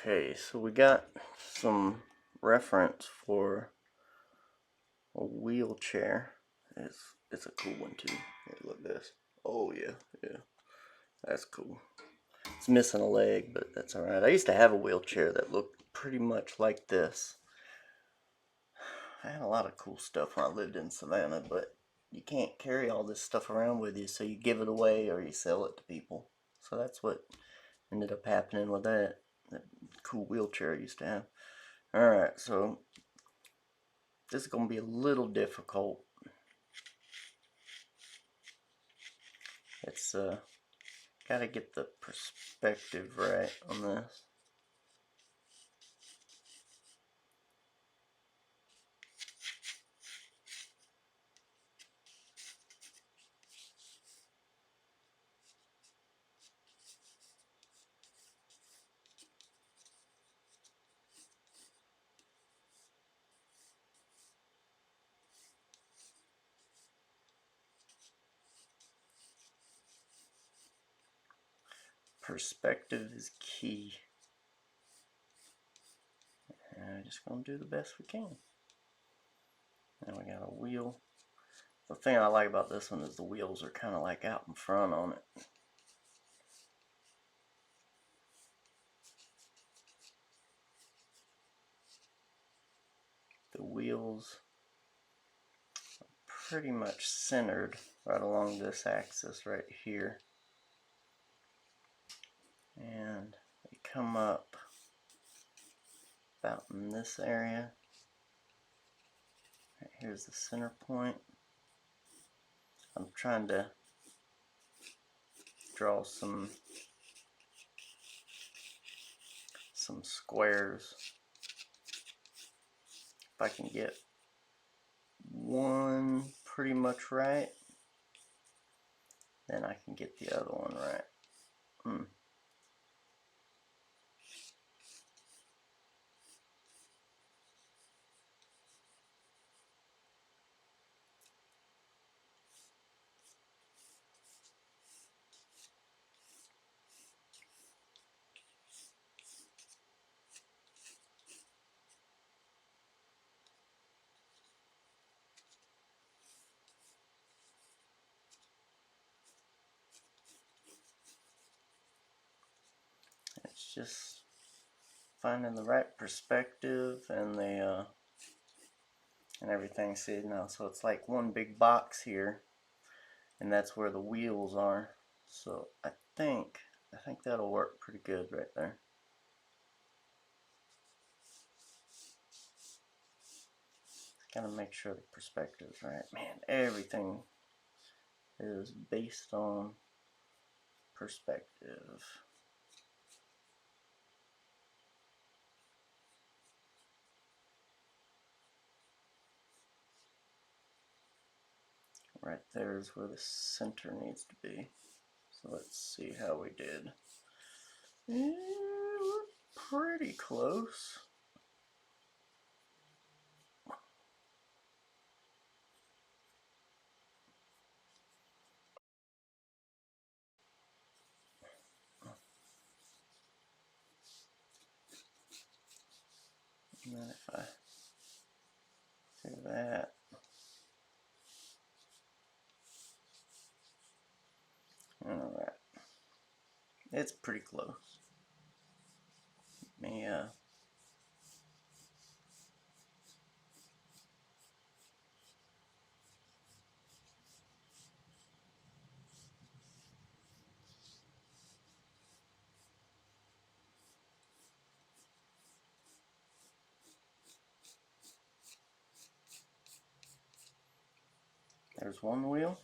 Okay, so we got some reference for a wheelchair. It's a cool one too. Here, look at this. Oh yeah, that's cool. It's missing a leg, but that's alright. I used to have a wheelchair that looked pretty much like this. I had a lot of cool stuff when I lived in Savannah, but you can't carry all this stuff around with you, so you give it away or you sell it to people. So that's what ended up happening with that cool wheelchair I used to have. Alright, so this is going to be a little difficult. It's got to get the perspective right on this. Perspective is key. And we're just going to do the best we can. Now we got a wheel. The thing I like about this one is the wheels are kind of like out in front on it. The wheels are pretty much centered right along this axis right here. And they come up about in this area. Right here's the center point. I'm trying to draw some squares. If I can get one pretty much right, then I can get the other one right. It's just finding the right perspective and the and everything. See now, so it's like one big box here, and that's where the wheels are. So I think that'll work pretty good right there. Gotta make sure the perspective's right. Man, everything is based on perspective. Right there is where the center needs to be. So let's see how we did. Yeah, we're pretty close. And then if I do that, alright, it's pretty close. Let me there's one wheel.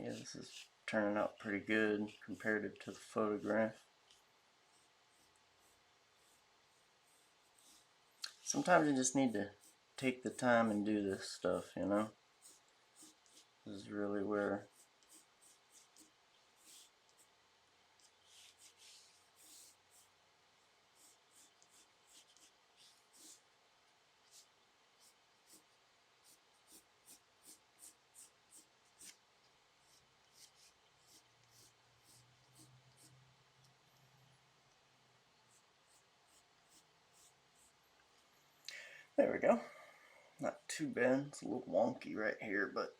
Yeah, this is turning out pretty good compared to the photograph. Sometimes you just need to take the time and do this stuff, you know? This is really where There we go. Not too bad. It's a little wonky right here, but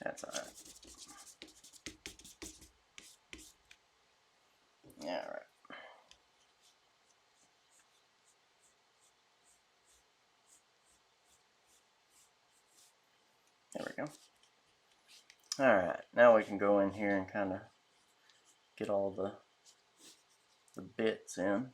that's alright. Yeah, alright. There we go. Alright, now we can go in here and kind of get all the bits in.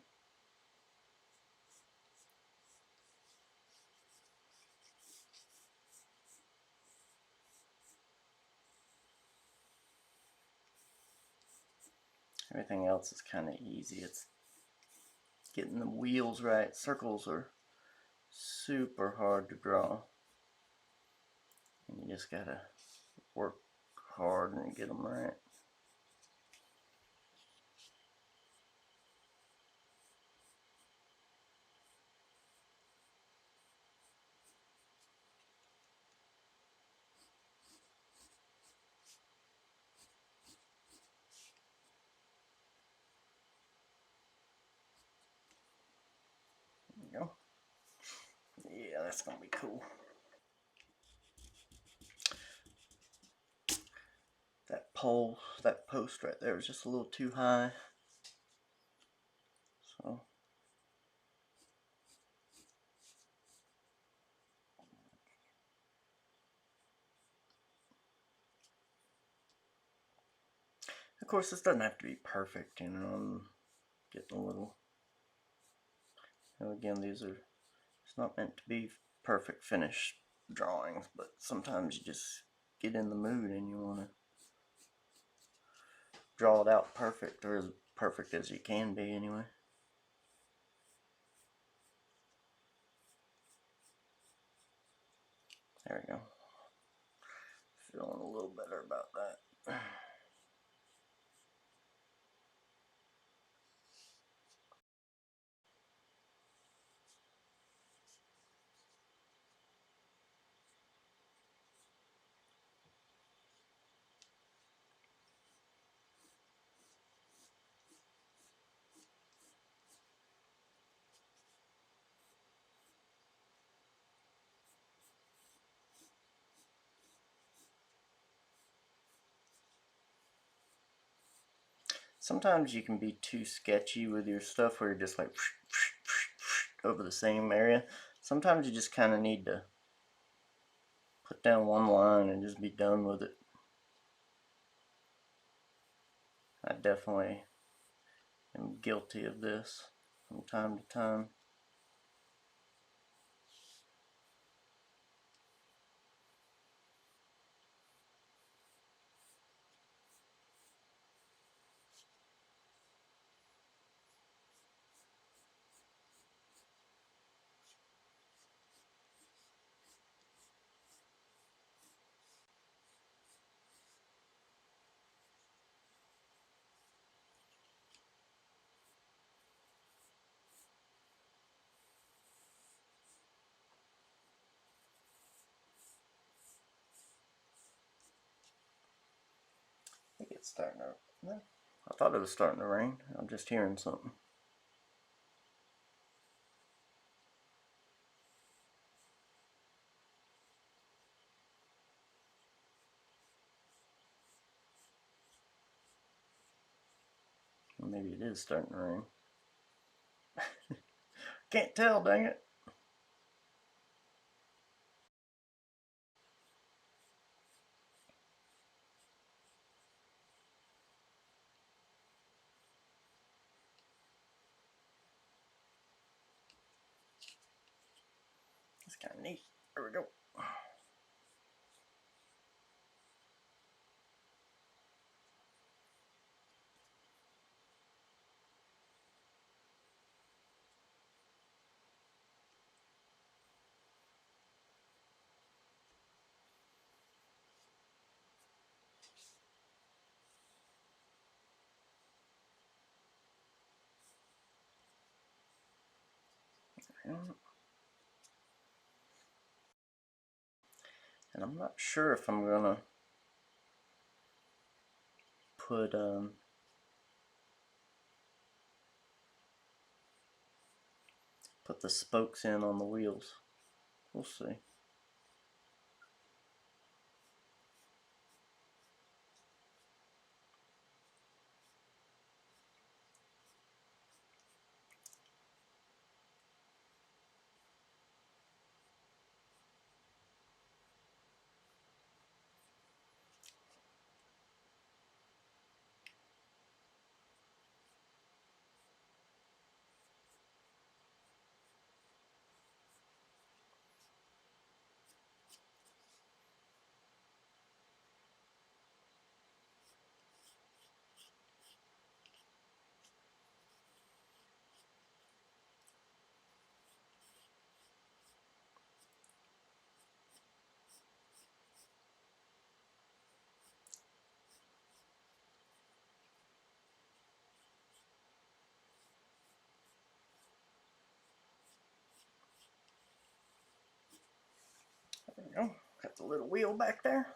Everything else is kind of easy. It's getting the wheels right. Circles are super hard to draw. And you just gotta work hard and get them right. There you go. Yeah, that's gonna be cool. That pole, that post right there is just a little too high. So of course this doesn't have to be perfect, you know. I'm getting a little, you know, again, these are, it's not meant to be perfect finished drawings, but sometimes you just get in the mood and you want to draw it out perfect, or as perfect as you can be anyway. There we go. Feeling a little better about that. Sometimes you can be too sketchy with your stuff where you're just like over the same area. Sometimes you just kind of need to put down one line and just be done with it. I definitely am guilty of this from time to time. I think it's starting to, I thought it was starting to rain. I'm just hearing something. Well, maybe it is starting to rain. Can't tell, dang it. It's kind of neat. There we go. And I'm not sure if I'm gonna put put the spokes in on the wheels. We'll see. There we go. Got the little wheel back there.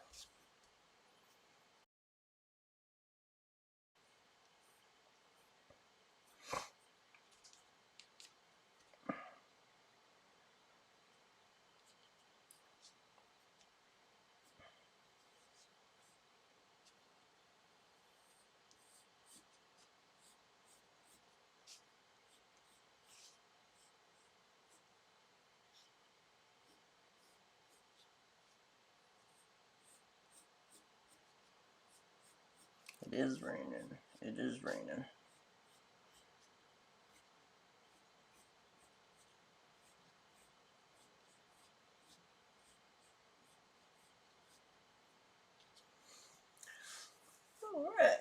It is raining. It is raining. All right.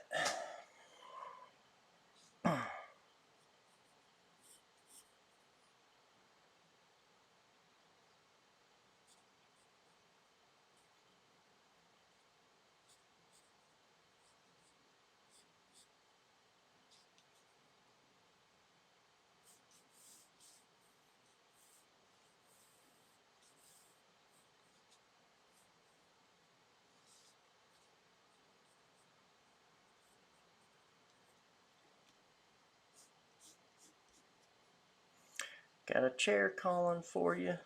Got a chair calling for you.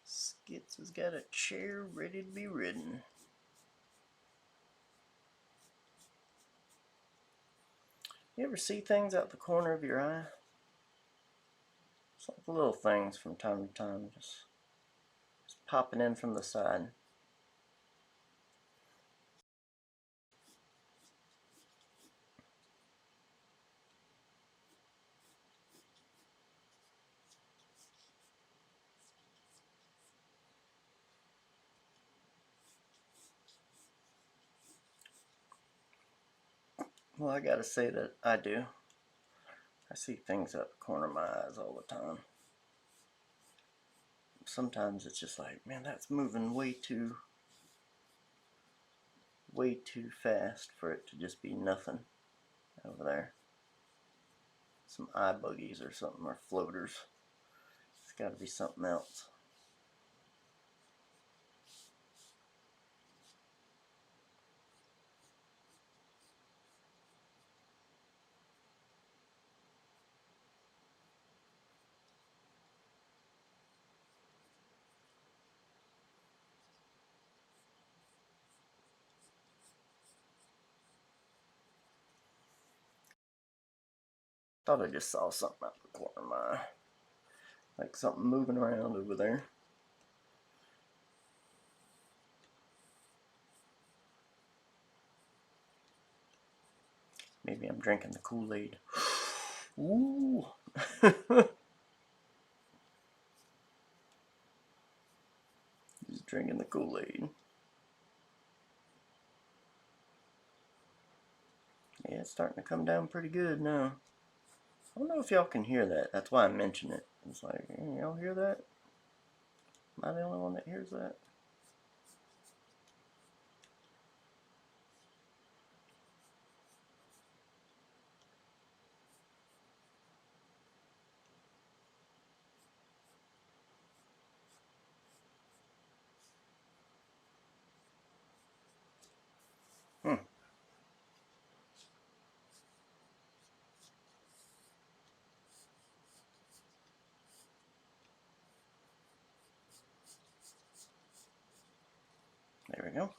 Skits has got a chair ready to be ridden. You ever see things out the corner of your eye? It's like little things from time to time, just popping in from the side. Well, I gotta say that I do. I see things out the corner of my eyes all the time. Sometimes it's just like, man, that's moving way too fast for it to just be nothing over there. Some eye buggies or something, or floaters. It's got to be something else. Thought I just saw something out the corner of my eye. Like something moving around over there. Maybe I'm drinking the Kool-Aid. Ooh. Just drinking the Kool-Aid. Yeah, it's starting to come down pretty good now. I don't know if y'all can hear that. That's why I mention it. It's like, hey, y'all hear that? Am I the only one that hears that? There we go.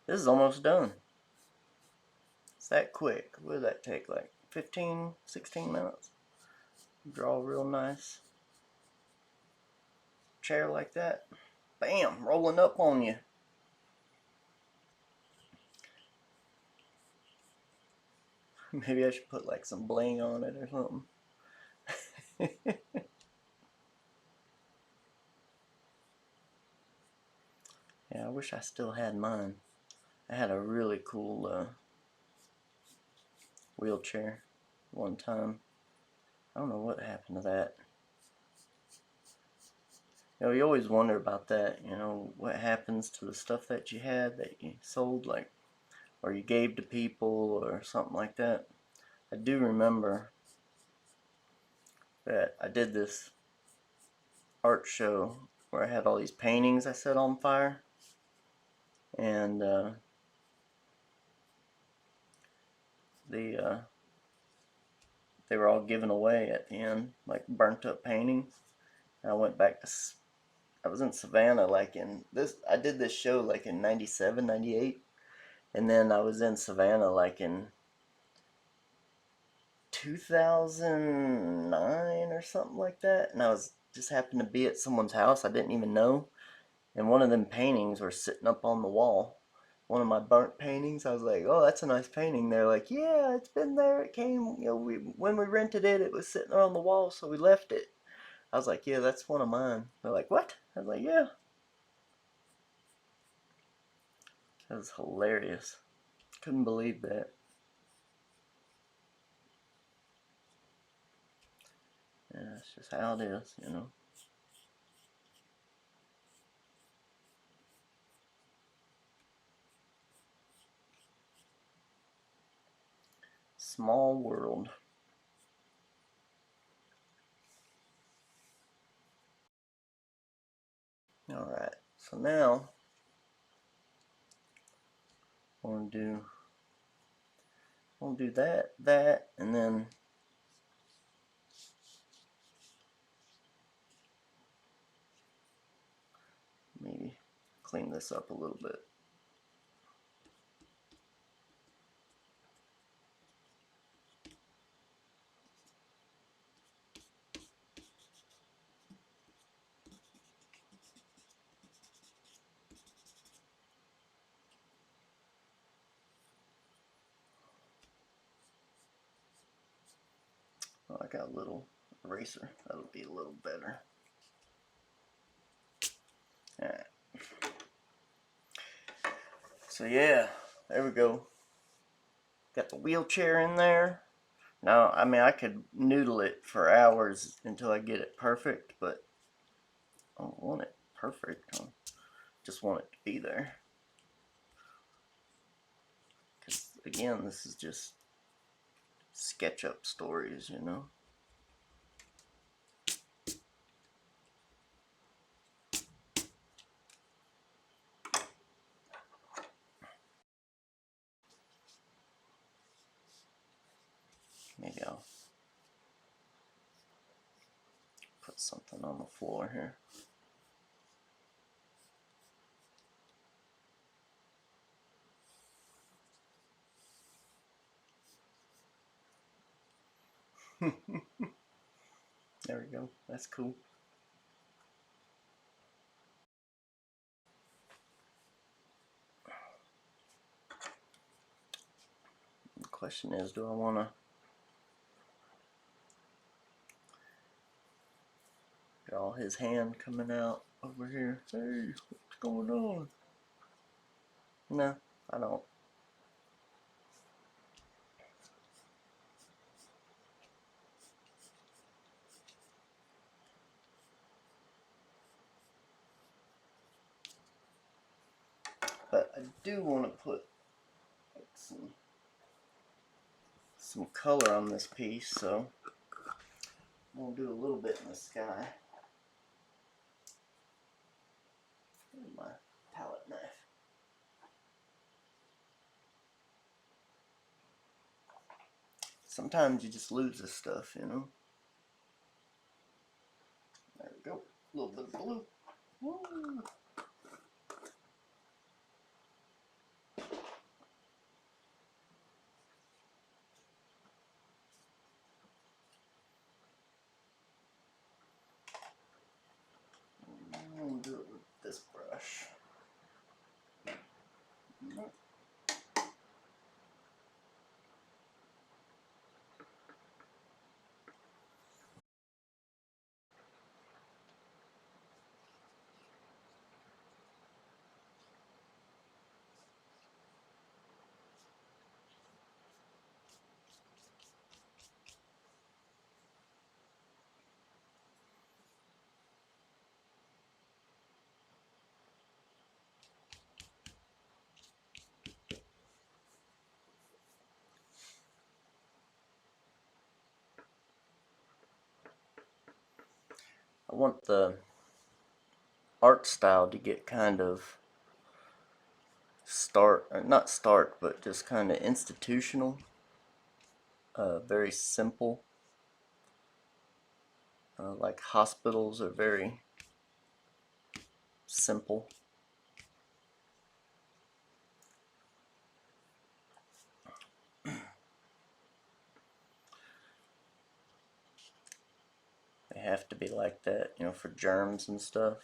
This is almost done. It's that quick. What did that take? Like 15, 16 minutes? Draw a real nice chair like that. Bam! Rolling up on you. Maybe I should put like some bling on it or something. Yeah, I wish I still had mine. I had a really cool wheelchair one time. I don't know what happened to that. You know, you always wonder about that, you know, what happens to the stuff that you had that you sold, like, or you gave to people or something like that. I do remember that I did this art show where I had all these paintings I set on fire, and they were all given away at the end, like burnt up paintings. And I went back to, I was in Savannah like in this, I did this show like in 97, 98, and then I was in Savannah like in 2009 or something like that, and I was just happened to be at someone's house I didn't even know, and one of them paintings were sitting up on the wall. One of my burnt paintings, I was like, "Oh, that's a nice painting." They're like, "Yeah, it's been there. It came, you know, when we rented it, it was sitting there on the wall, so we left it." I was like, "Yeah, that's one of mine." They're like, "What?" I was like, "Yeah." That was hilarious. Couldn't believe that. Yeah, that's just how it is, you know. Small world. Alright, so now we'll do that, and then maybe clean this up a little bit. Oh, I got a little eraser. That'll be a little better. Alright. So yeah, there we go. Got the wheelchair in there. Now, I mean, I could noodle it for hours until I get it perfect, but I don't want it perfect. I just want it to be there. Because, again, this is just sketch up stories, you know? Maybe I'll put something on the floor here. There we go. That's cool. The question is, do I want to draw his hand coming out over here? Hey, what's going on? No, I don't. But I do want to put like some color on this piece, so I'm going to do a little bit in the sky. Where's my palette knife? Sometimes you just lose this stuff, you know? There we go. A little bit of blue. Woo. I want the art style to get kind of but just kind of institutional, very simple. Like hospitals are very simple. They have to be like that, you know, for germs and stuff.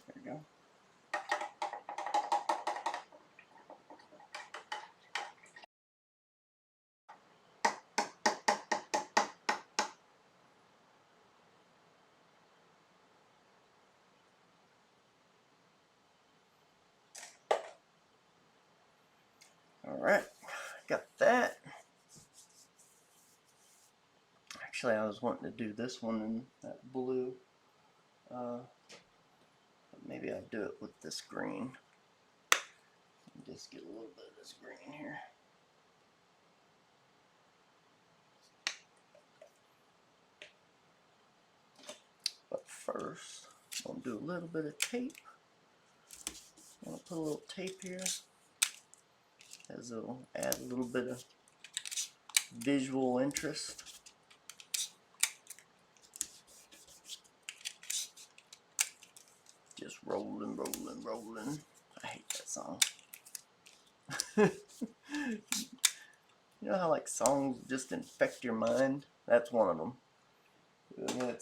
There we go. Alright, got that. Actually, I was wanting to do this one in that blue. But maybe I'll do it with this green. Just get a little bit of this green here. But first, I'm going to do a little bit of tape. I'm going to put a little tape here, as it'll add a little bit of visual interest. Just rolling, rolling, rolling. I hate that song. You know how like songs just infect your mind? That's one of them. I mean,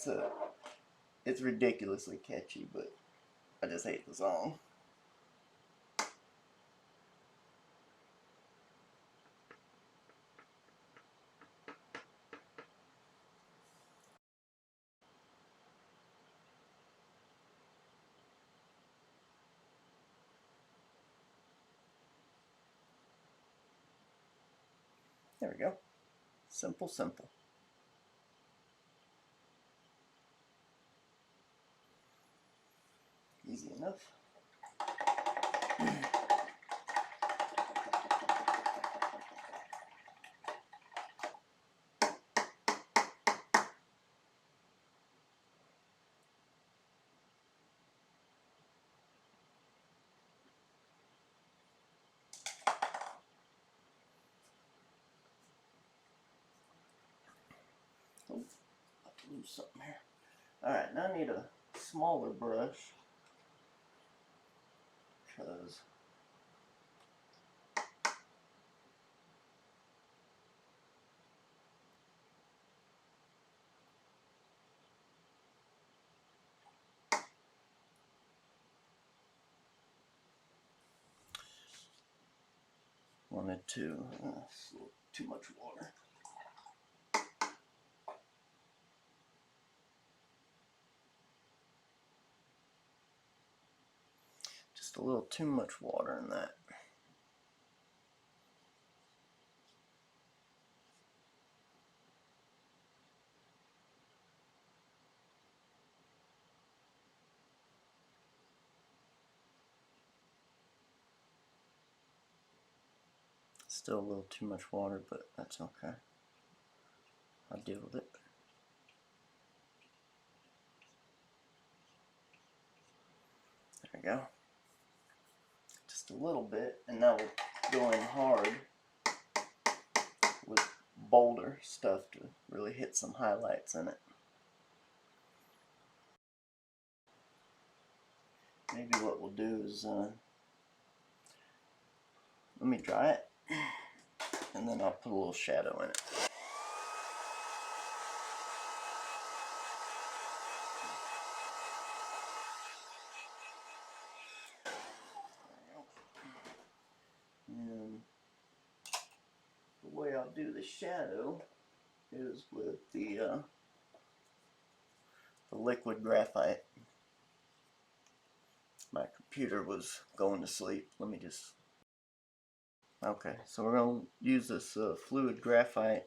it's ridiculously catchy, but I just hate the song. There we go. Simple, simple. Easy enough. Oh, I have to lose something here. Alright, now I need a smaller brush, because wanted to, too much water. Just a little too much water in that. Still a little too much water, but that's okay. I'll deal with it. There we go. Just a little bit, and now we're going hard with bolder stuff to really hit some highlights in it. Maybe what we'll do is, let me dry it, and then I'll put a little shadow in it. the shadow is with the liquid graphite. My computer was going to sleep. Let me just... Okay, so we're going to use this fluid graphite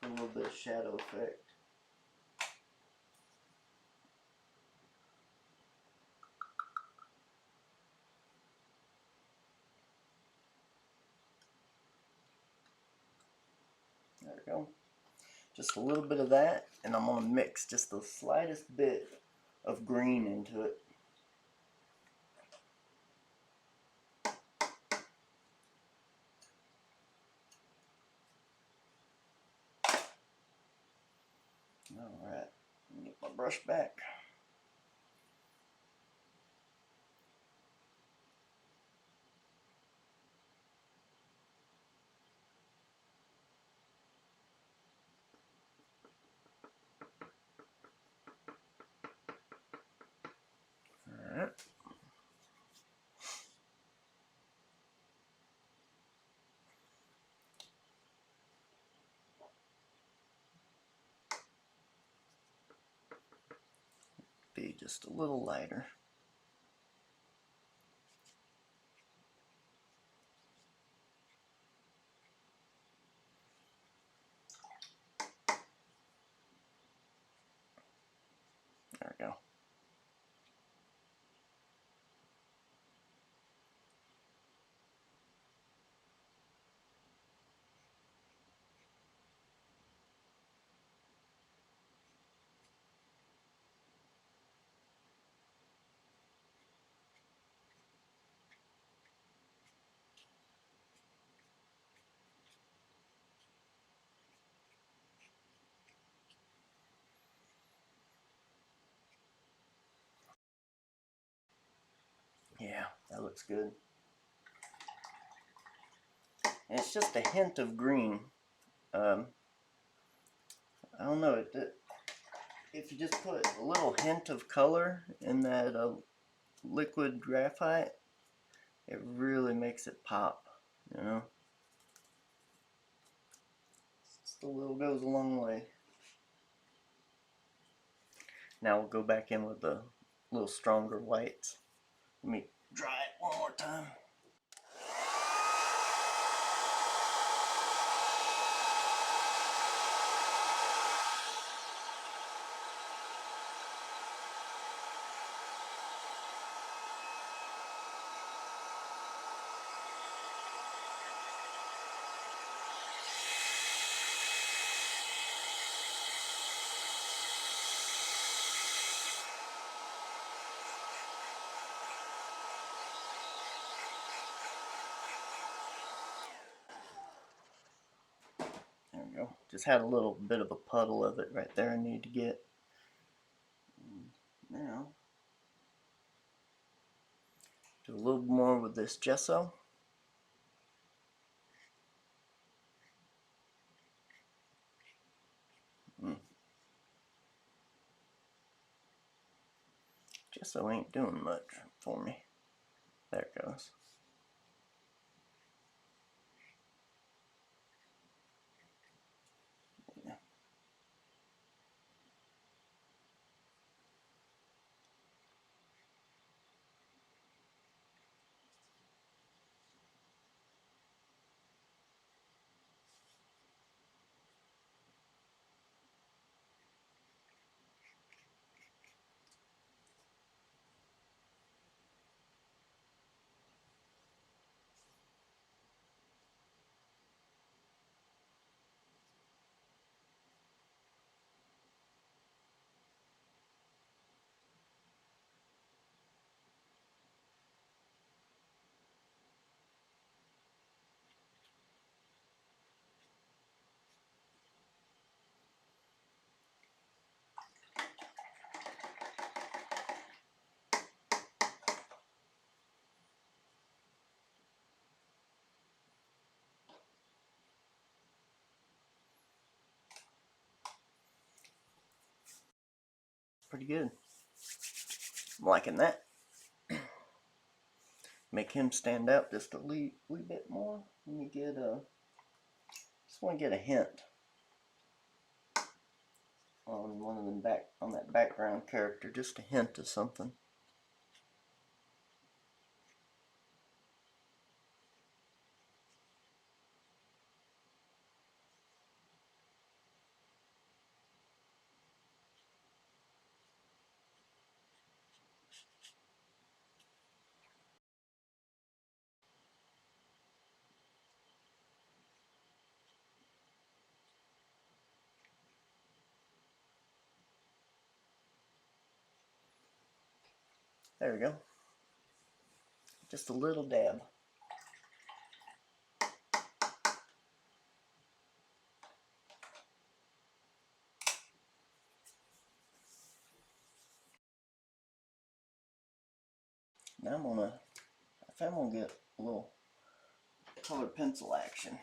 for a little bit of shadow effect. There we go. Just a little bit of that, and I'm going to mix just the slightest bit of green into it. Alright, get my brush back. Alright. Be just a little lighter. There we go. Yeah, that looks good. And it's just a hint of green. I don't know, if you just put a little hint of color in that liquid graphite, it really makes it pop, you know? Just a little goes a long way. Now we'll go back in with a little stronger whites. Let me dry it one more time. There we go. Just had a little bit of a puddle of it right there I need to get. Now, do a little more with this gesso. Gesso ain't doing much for me. There it goes. Yeah. Pretty good. I'm liking that. Make him stand out just a wee bit more. Let me get just want to get a hint on one of them on that background character, just a hint of something. There we go. Just a little dab. Now I think I'm gonna get a little colored pencil action.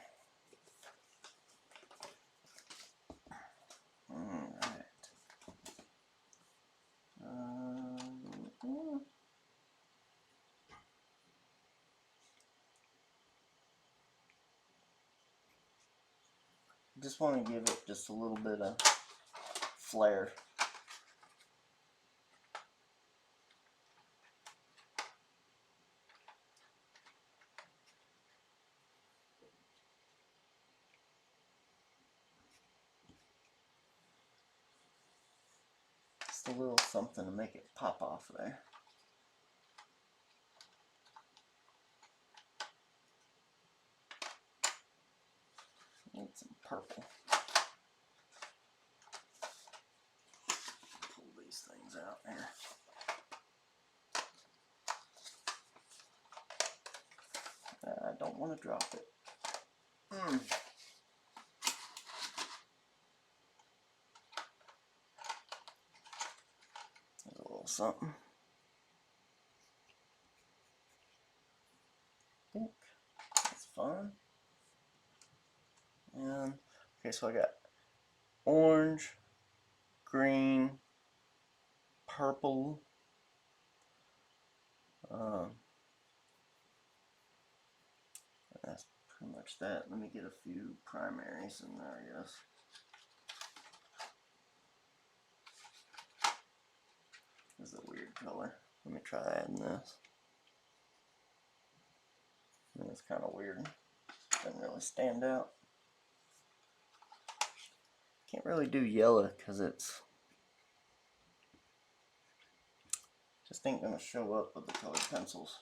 Alright. Just want to give it just a little bit of flair. Just a little something to make it pop off there. Need some purple. Pull these things out here. I don't want to drop it. There's a little something. Pink. That's fun. And okay, so I got orange, green, purple. That's pretty much that. Let me get a few primaries in there, I guess. This is a weird color. Let me try adding this. It's kind of weird. Doesn't really stand out. Can't really do yellow because it's just ain't gonna show up with the colored pencils.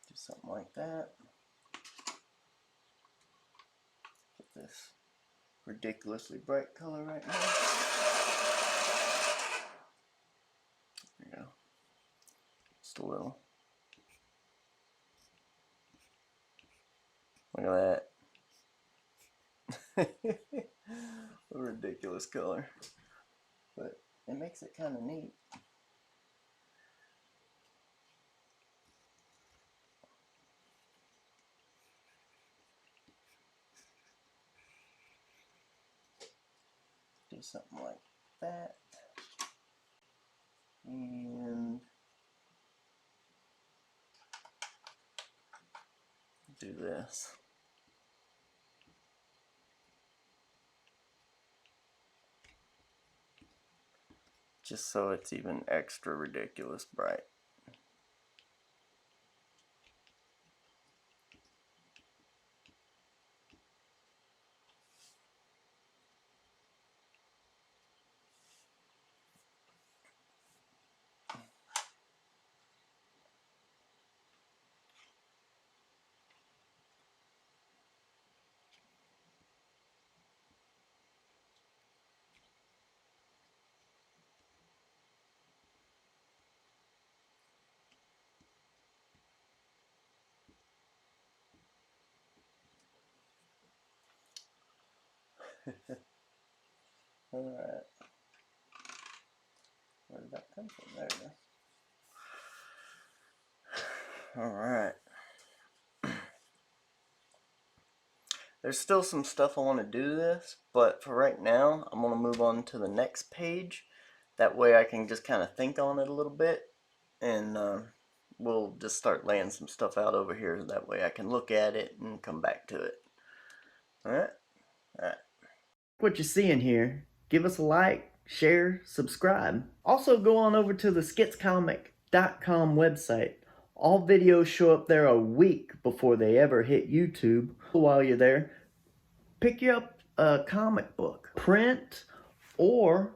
Do something like that. Get this ridiculously bright color right now. There you go. Just a little. Look at that. A ridiculous color. But it makes it kind of neat. Do something like that. And do this. Just so it's even extra ridiculous bright. Alright. Where did that come from? There it is. Alright. There's still some stuff I want to do to this, but for right now, I'm going to move on to the next page. That way I can just kind of think on it a little bit, and we'll just start laying some stuff out over here. That way I can look at it and come back to it. Alright? Alright. What you're seeing here, give us a like, share, subscribe. Also go on over to the Skitscomic.com website. All videos show up there a week before they ever hit YouTube. While you're there, pick you up a comic book, print, or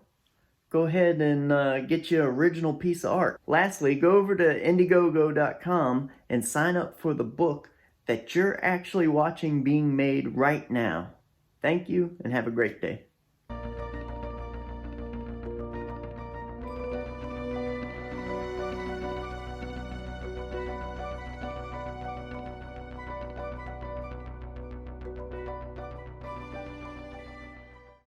go ahead and get you an original piece of art. Lastly, go over to Indiegogo.com and sign up for the book that you're actually watching being made right now. Thank you and have a great day.